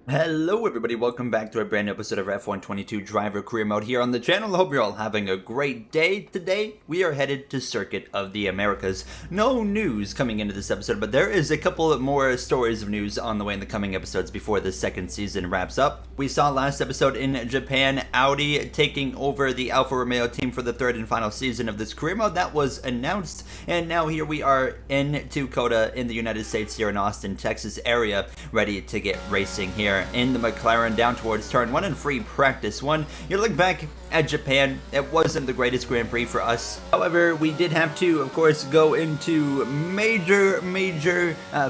Hello everybody, welcome back to a brand new episode of F122 Driver Career Mode here on the channel. I hope you're all having a great day. Today, we are headed to Circuit of the Americas. No news coming into this episode, but there is a couple more stories of news on the way in the coming episodes before the second season wraps up. We saw last episode in Japan, Audi taking over the Alfa Romeo team for the third and final season of this career mode. That was announced, and now here we are in COTA in the United States here in Austin, Texas area, ready to get racing here in the McLaren down towards turn 1 and free practice 1. You look back at Japan, it wasn't the greatest Grand Prix for us. However, we did have to, of course, go into major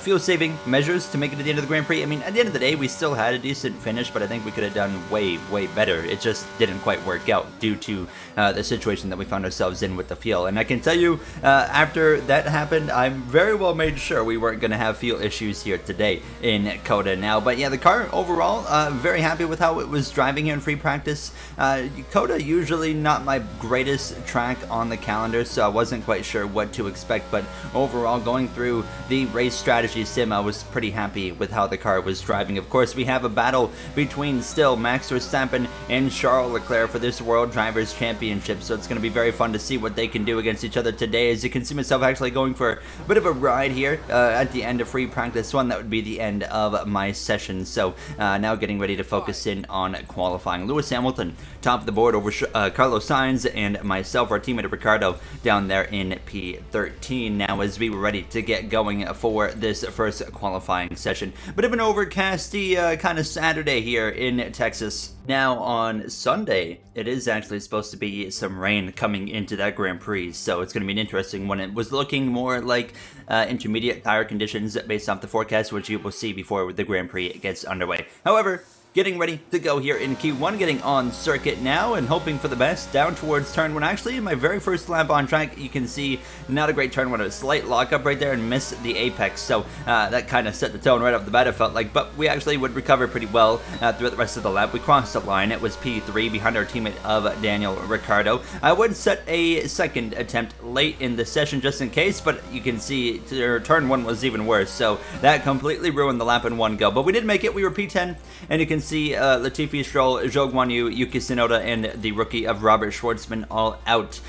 fuel saving measures to make it to the end of the Grand Prix. I mean, at the end of the day, we still had a decent finish, but I think we could have done way better. It just didn't quite work out due to the situation that we found ourselves in with the fuel. And I can tell you, after that happened, I'm very well made sure we weren't going to have fuel issues here today in COTA now. But yeah, the car overall, very happy with how it was driving here in free practice. COTA usually not my greatest track on the calendar, so I wasn't quite sure what to expect, but overall, going through the race strategy sim, I was pretty happy with how the car was driving. Of course, we have a battle between still Max Verstappen and Charles Leclerc for this World Drivers' Championship, so it's going to be very fun to see what they can do against each other today. As you can see myself actually going for a bit of a ride here at the end of free practice 1. That would be the end of my session, so now getting ready to focus in on qualifying. Lewis Hamilton, top of the board over Carlos Sainz, and myself, our teammate Ricardo, down there in P13 now as we were ready to get going for this first qualifying session. Bit of an overcasty kind of Saturday here in Texas. Now on Sunday, it is actually supposed to be some rain coming into that Grand Prix, so it's going to be an interesting one. It was looking more like intermediate tire conditions based off the forecast, which you will see before the Grand Prix gets underway. However, getting ready to go here in Q1, getting on circuit now and hoping for the best down towards turn 1. Actually, in my very first lap on track, you can see not a great turn 1, a slight lockup right there and miss the apex, so that kind of set the tone right off the bat, it felt like, but we actually would recover pretty well throughout the rest of the lap. We crossed the line. It was P3 behind our teammate of Daniel Ricciardo. I would set a second attempt late in the session just in case, but you can see turn 1 was even worse, so that completely ruined the lap in one go, but we did make it. We were P10, and you can see Latifi, Stroll, Zhou Guanyu, Yuki Tsunoda, and the rookie of Robert Schwartzman all out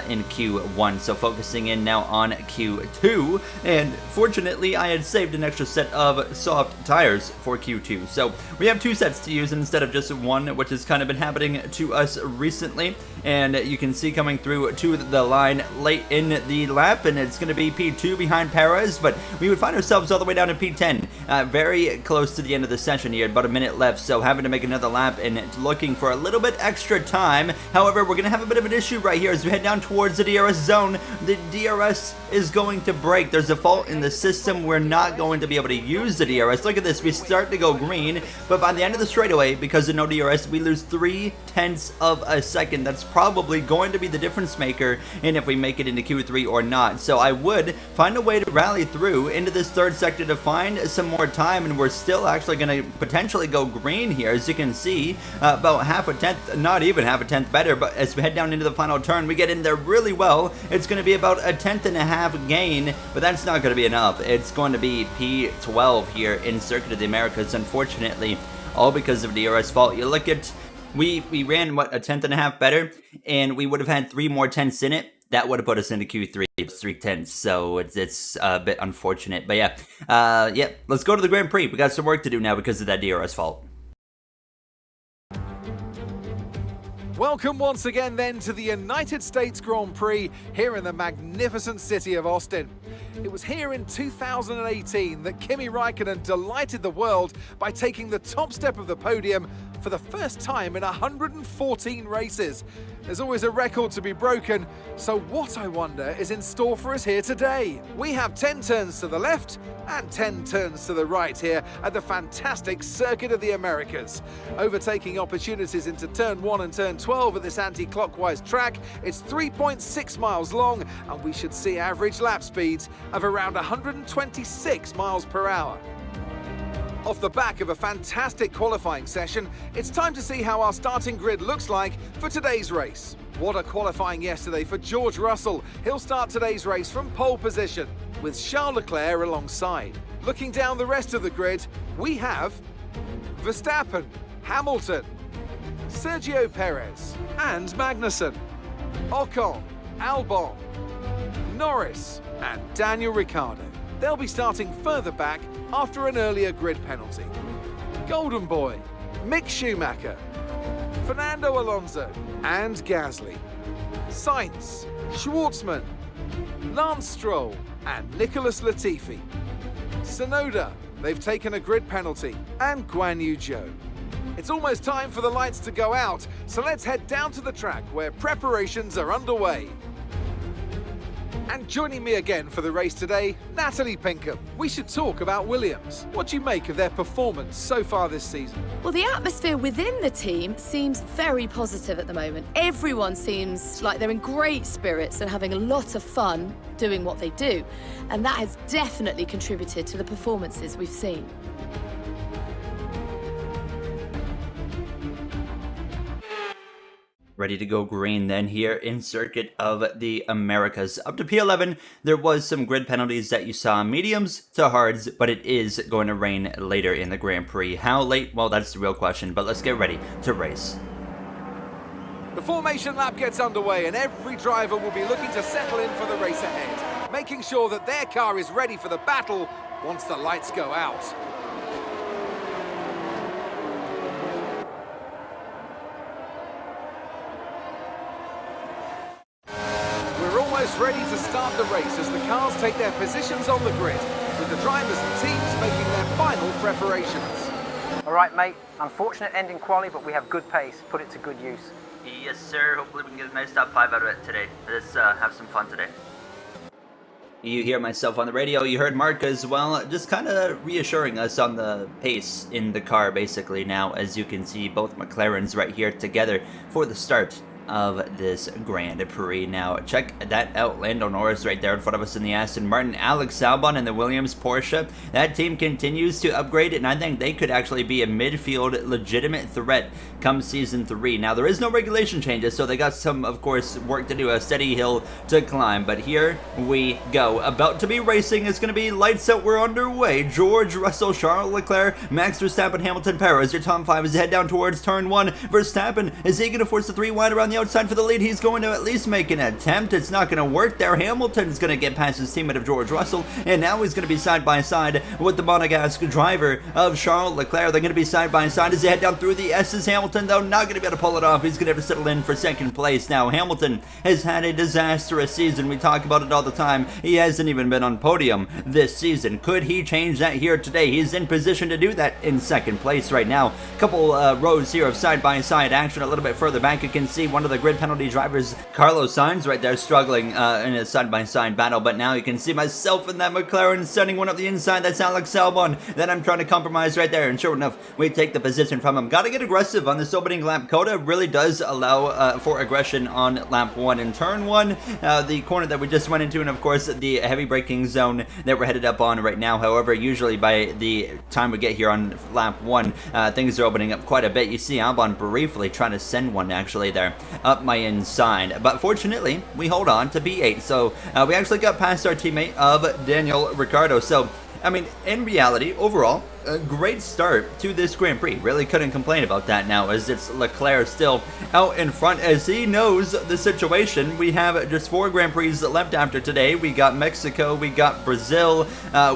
in Q1. So focusing in now on Q2, and fortunately I had saved an extra set of soft tires for Q2. So we have 2 sets to use instead of just 1, which has kind of been happening to us recently. And you can see coming through to the line late in the lap, and it's going to be P2 behind Perez, but we would find ourselves all the way down to P10, very close to the end of the session here, about a minute left, so having to make another lap and looking for a little bit extra time. However, we're going to have a bit of an issue right here as we head down towards the DRS zone. The DRS is going to break. There's a fault in the system. We're not going to be able to use the DRS. Look at this. We start to go green, but by the end of the straightaway, because of no DRS, we lose 0.3 of a second. That's probably going to be the difference maker in if we make it into Q3 or not. So I would find a way to rally through into this third sector to find some more time, and we're still actually going to potentially go green here. As you can see, about half a tenth, not even half a tenth better, but as we head down into the final turn, we get in there really well. It's going to be about a 1.5 gain, but that's not going to be enough. It's going to be P12 here in Circuit of the Americas, unfortunately, all because of DRS fault. You look at, we ran, what, a 1.5 better, and we would have had 3 more tenths in it. That would have put us into Q3. It's 3 tenths, so it's a bit unfortunate. But yeah, let's go to the Grand Prix. We got some work to do now because of that DRS fault. Welcome once again then to the United States Grand Prix here in the magnificent city of Austin. It was here in 2018 that Kimi Räikkönen delighted the world by taking the top step of the podium for the first time in 114 races. There's always a record to be broken, so what, I wonder, is in store for us here today? We have 10 turns to the left and 10 turns to the right here at the fantastic Circuit of the Americas. Overtaking opportunities into turn 1 and turn 12 at this anti-clockwise track. It's 3.6 miles long, and we should see average lap speeds of around 126 miles per hour. Off the back of a fantastic qualifying session, it's time to see how our starting grid looks like for today's race. What a qualifying yesterday for George Russell. He'll start today's race from pole position, with Charles Leclerc alongside. Looking down the rest of the grid, we have Verstappen, Hamilton, Sergio Perez and Magnussen, Ocon, Albon, Norris and Daniel Ricciardo. They'll be starting further back after an earlier grid penalty. Golden Boy, Mick Schumacher, Fernando Alonso and Gasly, Sainz, Schwartzman, Lance Stroll and Nicholas Latifi. Tsunoda, they've taken a grid penalty, and Guan Yu Zhou. It's almost time for the lights to go out, so let's head down to the track where preparations are underway. And joining me again for the race today, Natalie Pinkham. We should talk about Williams. What do you make of their performance so far this season? Well, the atmosphere within the team seems very positive at the moment. Everyone seems like they're in great spirits and having a lot of fun doing what they do. And that has definitely contributed to the performances we've seen. Ready to go green then here in Circuit of the Americas. Up to P11, there was some grid penalties that you saw, mediums to hards, but it is going to rain later in the Grand Prix. How late? Well, that's the real question, but let's get ready to race. The formation lap gets underway and every driver will be looking to settle in for the race ahead, making sure that their car is ready for the battle once the lights go out. Ready to start the race as the cars take their positions on the grid, with the drivers and teams making their final preparations. All right, mate. Unfortunate end in quali, but we have good pace. Put it to good use. Yes, sir. Hopefully we can get a nice top 5 out of it today. Let's have some fun today. You hear myself on the radio. You heard Mark as well, just kind of reassuring us on the pace in the car, basically. Now, as you can see, both McLarens right here together for the start of this Grand Prix. Now, check that out. Lando Norris right there in front of us in the Aston Martin. Alex Albon in the Williams Porsche. That team continues to upgrade, and I think they could actually be a midfield legitimate threat come Season 3. Now, there is no regulation changes, so they got some, of course, work to do, a steady hill to climb. But here we go. About to be racing. It's going to be lights out. We're underway. George Russell, Charles Leclerc, Max Verstappen, Hamilton, Perez. Your top 5 as they head down towards turn 1. Verstappen, is he going to force the 3 wide around the outside for the lead? He's going to at least make an attempt. It's not going to work there. Hamilton's going to get past his teammate of George Russell, and now he's going to be side by side with the Monegasque driver of Charles Leclerc. They're going to be side by side as they head down through the S's. Hamilton, though, not going to be able to pull it off. He's going to have to settle in for second place. Now, Hamilton has had a disastrous season. We talk about it all the time. He hasn't even been on podium this season. Could he change that here today? He's in position to do that in second place right now. Couple rows here of side by side action. A little bit further back, you can see one of the grid penalty drivers, Carlos Sainz, right there struggling in a side-by-side battle, but now you can see myself in that McLaren sending one up the inside. That's Alex Albon. Then I'm trying to compromise right there, and sure enough, we take the position from him. Gotta get aggressive on this opening lap. Coda really does allow for aggression on lap 1 and turn 1, the corner that we just went into, and of course the heavy braking zone that we're headed up on right now. However, usually by the time we get here on lap 1, things are opening up quite a bit. You see Albon briefly trying to send one actually there up my inside, but fortunately we hold on to B8, so we actually got past our teammate of Daniel Ricciardo. So I mean, in reality, overall, a great start to this Grand Prix. Really couldn't complain about that now, as it's Leclerc still out in front as he knows the situation. We have just 4 Grand Prix left after today. We got Mexico, we got Brazil,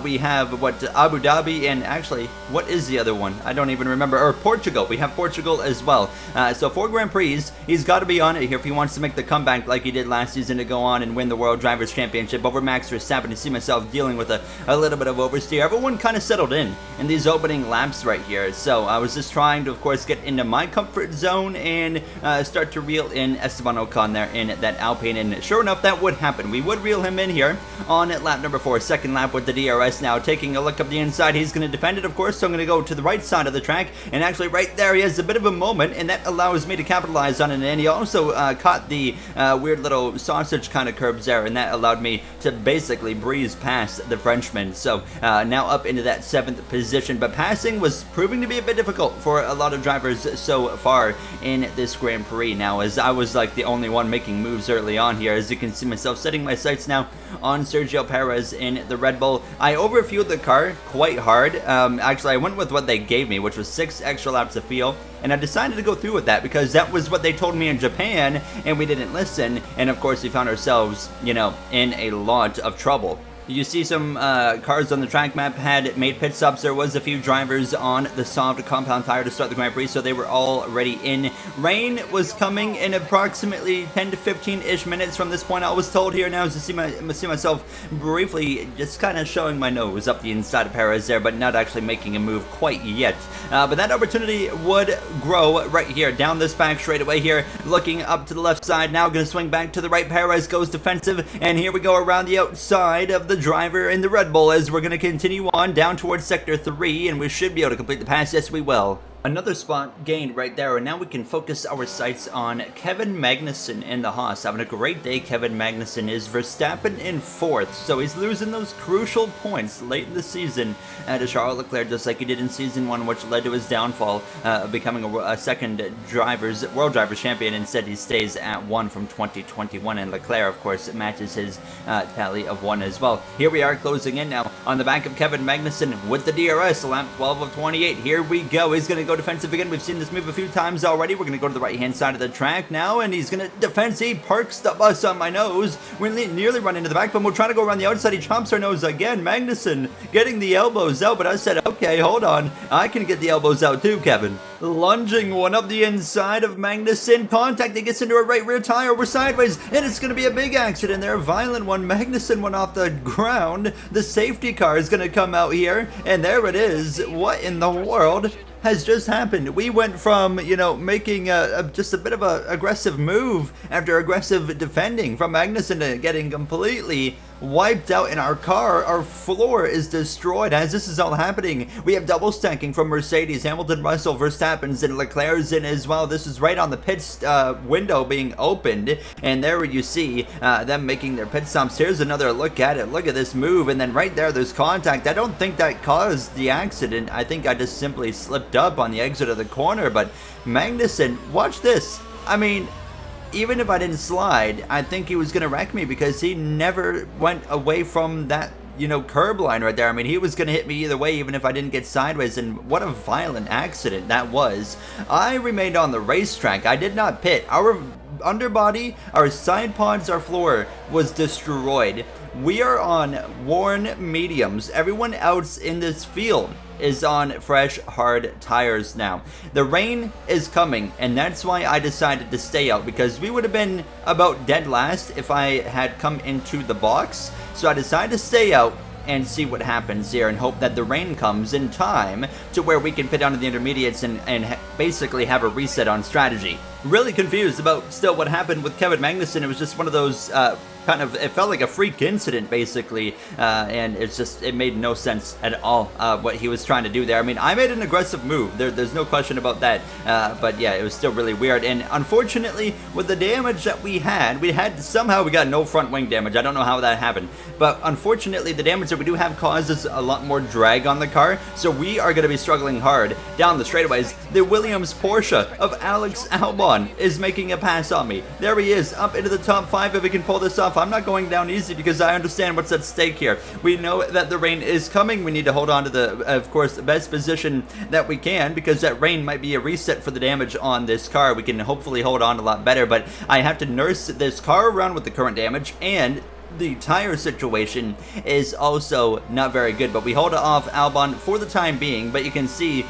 we have, Abu Dhabi, and actually, what is the other one? I don't even remember. Or Portugal. We have Portugal as well. So 4 Grand Prix. He's got to be on it here if he wants to make the comeback like he did last season to go on and win the World Drivers' Championship over Max Verstappen. You see myself dealing with a little bit of oversteer. Everyone kind of settled in these opening laps right here. So I was just trying to, of course, get into my comfort zone and start to reel in Esteban Ocon there in that Alpine. And sure enough, that would happen. We would reel him in here on lap number 4. Second lap with the DRS now. Taking a look up the inside. He's going to defend it, of course. So I'm going to go to the right side of the track. And actually right there, he has a bit of a moment. And that allows me to capitalize on it. And he also caught the weird little sausage kind of curbs there. And that allowed me to basically breeze past the Frenchman. So now up into that 7th position. position, but passing was proving to be a bit difficult for a lot of drivers so far in this Grand Prix. Now, as I was like the only one making moves early on here, as you can see myself setting my sights now on Sergio Perez in the Red Bull. I overfueled the car quite hard. Actually, I went with what they gave me, which was 6 extra laps of fuel, and I decided to go through with that because that was what they told me in Japan, and we didn't listen, and of course we found ourselves, you know, in a lot of trouble. You see some cars on the track map had made pit stops. There was a few drivers on the soft compound tire to start the Grand Prix, so they were already in. Rain was coming in approximately 10 to 15-ish minutes from this point. I was told here now to see myself briefly just kind of showing my nose up the inside of Perez there, but not actually making a move quite yet. But that opportunity would grow right here down this back straightaway here, looking up to the left side. Now going to swing back to the right. Perez goes defensive, and here we go around the outside of the driver in the Red Bull as we're going to continue on down towards Sector 3, and we should be able to complete the pass. Yes, we will. Another spot gained right there, and now we can focus our sights on Kevin Magnussen in the Haas. Having a great day, Kevin Magnussen is Verstappen in 4th, so he's losing those crucial points late in the season to Charles Leclerc, just like he did in Season 1, which led to his downfall, becoming a second World Drivers Champion. Instead, he stays at 1 from 2021, and Leclerc, of course, matches his tally of 1 as well. Here we are closing in now on the back of Kevin Magnussen with the DRS, lap 12 of 28. Here we go. He's going to go defensive again. We've seen this move a few times already. We're going to go to the right-hand side of the track now, and he's going to defense. He parks the bus on my nose. We nearly run into the back, but we're trying to go around the outside. He chomps our nose again. Magnussen getting the elbows out, but I said, okay, hold on. I can get the elbows out too, Kevin. Lunging one up the inside of Magnussen. Contact that gets into a right rear tire. We're sideways, and it's going to be a big accident there. A violent one. Magnussen went off the ground. The safety car is going to come out here, and there it is. What in the world has just happened? We went from, you know, making just a bit of a aggressive move after aggressive defending from Magnussen to getting completely wiped out in our car. Our floor is destroyed as this is all happening. We have double stacking from Mercedes, Hamilton, Russell, Verstappen's, and Leclerc's in as well. This is right on the pit window being opened, and there you see them making their pit stops. Here's another look at it. Look at this move, and then right there there's contact. I don't think that caused the accident. I think I just simply slipped up on the exit of the corner, but Magnussen, watch this. I mean, even if I didn't slide, I think he was going to wreck me because he never went away from that, you know, curb line right there. I mean, he was going to hit me either way, even if I didn't get sideways, and what a violent accident that was. I remained on the racetrack. I did not pit. Our underbody, our side pods, our floor was destroyed. We are on worn mediums. Everyone else in this field is on fresh, hard tires now. The rain is coming, and that's why I decided to stay out, because we would have been about dead last if I had come into the box. So I decided to stay out and see what happens here and hope that the rain comes in time to where we can pit onto the intermediates and basically have a reset on strategy. Really confused about still what happened with Kevin Magnussen. It was just one of those it felt like a freak incident basically, and it made no sense at all what he was trying to do there. I mean, I made an aggressive move, there's no question about that, but yeah, it was still really weird. And unfortunately, with the damage that we somehow we got no front wing damage. I don't know how that happened, but unfortunately the damage that we do have causes a lot more drag on the car, so we are going to be struggling hard down the straightaways. The Williams Porsche of Alex Albon is making a pass on me. There he is, up into the top 5 if he can pull this off. I'm not going down easy because I understand what's at stake here. We know that the rain is coming. We need to hold on to the best position that we can, because that rain might be a reset for the damage on this car. We can hopefully hold on a lot better, but I have to nurse this car around with the current damage, and the tire situation is also not very good. But we hold off Albon for the time being, but you can see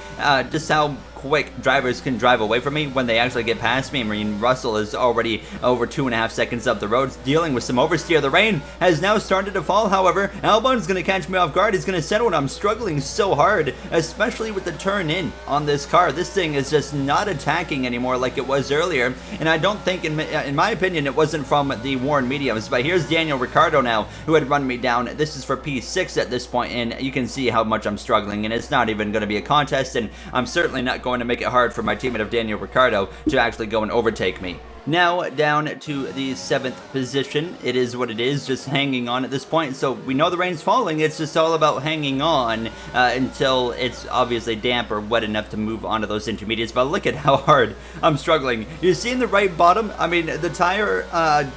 just how quick drivers can drive away from me when they actually get past me. I mean, Russell is already over 2.5 seconds up the road, dealing with some oversteer. The rain has now started to fall, however. Albon's going to catch me off guard. He's going to settle, and I'm struggling so hard, especially with the turn in on this car. This thing is just not attacking anymore like it was earlier, and I don't think, in my opinion, it wasn't from the worn mediums. But here's Daniel Ricciardo now, who had run me down. This is for P6 at this point, and you can see how much I'm struggling, and it's not even going to be a contest, and I'm certainly not going to make it hard for my teammate of Daniel Ricciardo to actually go and overtake me. Now down to the 7th position. It is what it is, just hanging on at this point. So we know the rain's falling. It's just all about hanging on until it's obviously damp or wet enough to move on to those intermediates. But look at how hard I'm struggling. You see in the right bottom, I mean, the tire,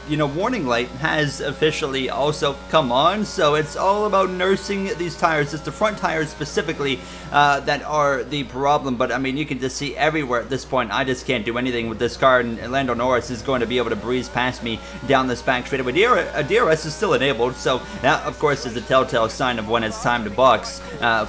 warning light has officially also come on. So it's all about nursing these tires. It's the front tires specifically that are the problem. But I mean, you can just see everywhere at this point. I just can't do anything with this car, and Lando Norris is going to be able to breeze past me down this back straightaway. DRS is still enabled, so that of course is a telltale sign of when it's time to box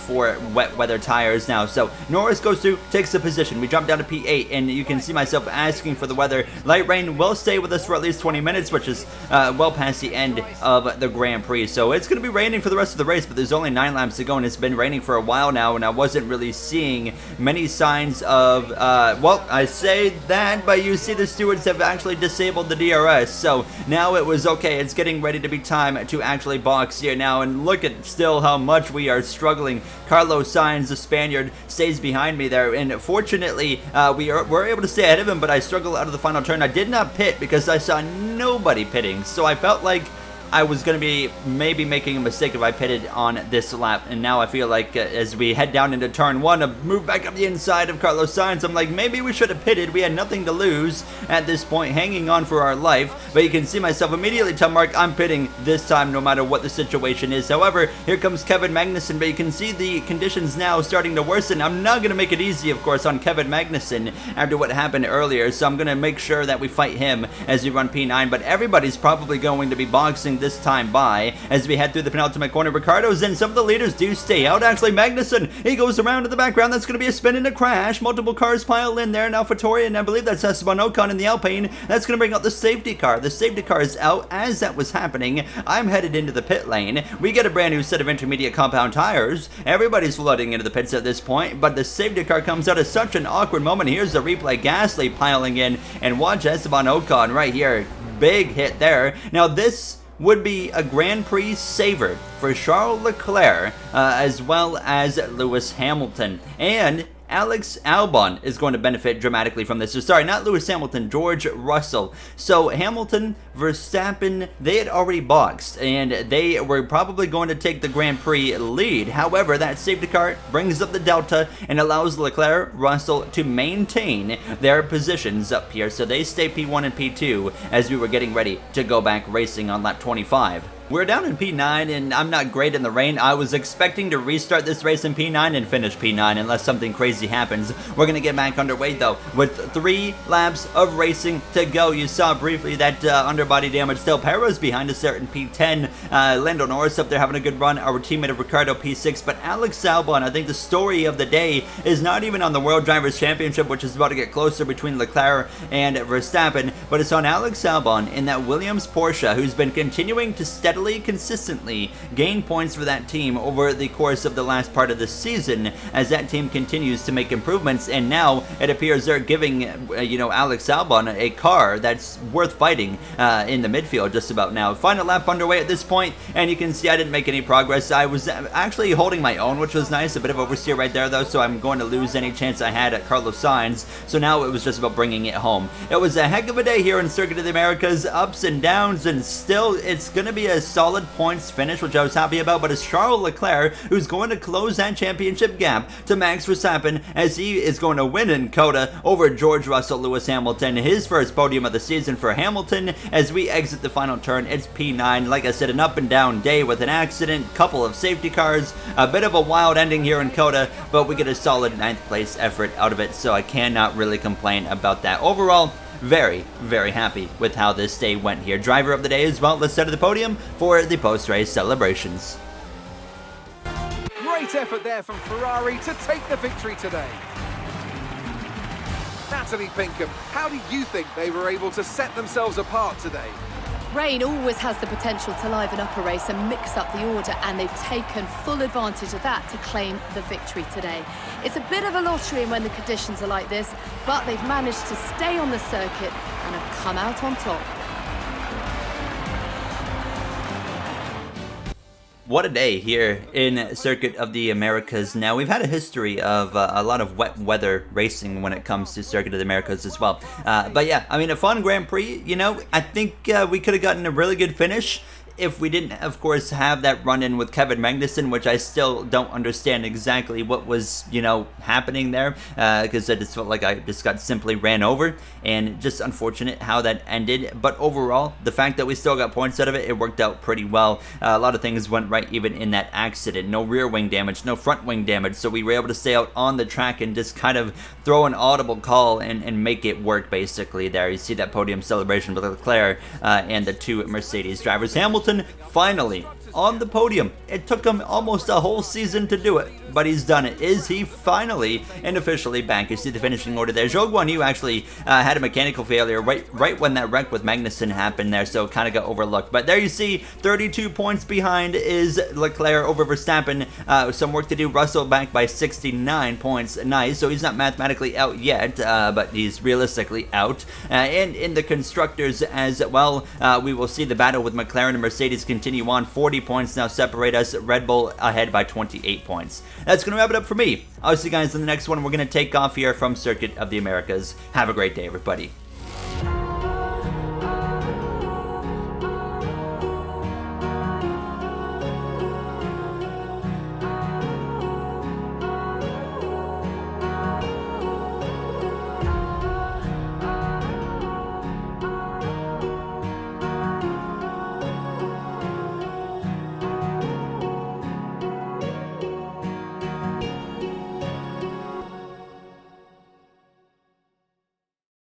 for wet weather tires now. So Norris goes through, takes the position. We jump down to P8, and you can see myself asking for the weather. Light rain will stay with us for at least 20 minutes, which is well past the end of the Grand Prix. So it's going to be raining for the rest of the race, but there's only 9 laps to go, and it's been raining for a while now, and I wasn't really seeing many signs of, well, I say that, but you see the stewards have actually disabled the DRS, so now it was okay. It's getting ready to be time to actually box here now, and look at still how much we are struggling. Carlos Sainz, the Spaniard, stays behind me there, and fortunately we're able to stay ahead of him, but I struggle out of the final turn. I did not pit because I saw nobody pitting, so I felt like I was going to be maybe making a mistake if I pitted on this lap, and now I feel like as we head down into turn 1 to move back up the inside of Carlos Sainz, I'm like, maybe we should have pitted. We had nothing to lose at this point, hanging on for our life, but you can see myself immediately tell Mark I'm pitting this time no matter what the situation is. However, here comes Kevin Magnussen, but you can see the conditions now starting to worsen. I'm not going to make it easy, of course, on Kevin Magnussen after what happened earlier, so I'm going to make sure that we fight him as we run P9, but everybody's probably going to be boxing this time by as we head through the penultimate corner. Ricardo's in. Some of the leaders do stay out. Actually, Magnussen, he goes around to the background. That's going to be a spin and a crash. Multiple cars pile in there. Now AlphaTauri, and I believe that's Esteban Ocon in the Alpine. That's going to bring out the safety car. The safety car is out. As that was happening, I'm headed into the pit lane. We get a brand new set of intermediate compound tires. Everybody's flooding into the pits at this point, but the safety car comes out at such an awkward moment. Here's the replay. Gasly piling in, and watch Esteban Ocon right here. Big hit there. Now this would be a Grand Prix saver for Charles Leclerc as well as Lewis Hamilton. And Alex Albon is going to benefit dramatically from this. So sorry, not Lewis Hamilton, George Russell. So Hamilton, Verstappen, they had already boxed, and they were probably going to take the Grand Prix lead. However, that safety car brings up the delta and allows Leclerc, Russell to maintain their positions up here. So they stay P1 and P2 as we were getting ready to go back racing on lap 25. We're down in P9, and I'm not great in the rain. I was expecting to restart this race in P9 and finish P9 unless something crazy happens. We're going to get back underway, though, with 3 laps of racing to go. You saw briefly that underbody damage still. Perez behind us there in P10. Lando Norris up there having a good run. Our teammate of Ricardo P6. But Alex Albon, I think the story of the day is not even on the World Drivers' Championship, which is about to get closer between Leclerc and Verstappen, but it's on Alex Albon in that Williams Porsche, who's been continuing to steadily, consistently gain points for that team over the course of the last part of the season as that team continues to make improvements, and now it appears they're giving Alex Albon a car that's worth fighting in the midfield just about now. Final lap underway at this point, and you can see I didn't make any progress. I was actually holding my own, which was nice. A bit of oversteer right there though, so I'm going to lose any chance I had at Carlos Sainz, so now it was just about bringing it home. It was a heck of a day here in Circuit of the Americas, ups and downs, and still it's going to be a solid points finish, which I was happy about, but it's Charles Leclerc who's going to close that championship gap to Max Verstappen as he is going to win in COTA over George Russell, Lewis Hamilton. His first podium of the season for Hamilton. As we exit the final turn, it's P9. Like I said, an up and down day with an accident, couple of safety cars, a bit of a wild ending here in COTA, but we get a solid 9th place effort out of it, so I cannot really complain about that. Overall, very, very happy with how this day went here. Driver of the day as well. Let's set to the podium for the post-race celebrations. Great effort there from Ferrari to take the victory today. Natalie Pinkham, how do you think they were able to set themselves apart today? Rain always has the potential to liven up a race and mix up the order, and they've taken full advantage of that to claim the victory today. It's a bit of a lottery when the conditions are like this, but they've managed to stay on the circuit and have come out on top. What a day here in Circuit of the Americas. Now, we've had a history of a lot of wet weather racing when it comes to Circuit of the Americas as well. But yeah, I mean, a fun Grand Prix, you know. I think we could have gotten a really good finish if we didn't, of course, have that run-in with Kevin Magnussen, which I still don't understand exactly what was, you know, happening there, because I just felt like I just got simply ran over, and just unfortunate how that ended. But overall, the fact that we still got points out of it, it worked out pretty well. A lot of things went right even in that accident. No rear wing damage, no front wing damage, so we were able to stay out on the track and just kind of throw an audible call and make it work, basically, there. You see that podium celebration with Leclerc and the two Mercedes drivers. Hamilton finally on the podium. It took him almost a whole season to do it, but he's done it. Is he finally and officially back? You see the finishing order there. Zhou Guanyu actually had a mechanical failure right when that wreck with Magnussen happened there, so kind of got overlooked. But there you see, 32 points behind is Leclerc over Verstappen. Some work to do. Russell back by 69 points. Nice. So he's not mathematically out yet, but he's realistically out. And in the constructors as well, we will see the battle with McLaren and Mercedes continue on. 40 points now separate us. Red Bull ahead by 28 points. That's going to wrap it up for me. I'll see you guys in the next one. We're going to take off here from Circuit of the Americas. Have a great day, everybody.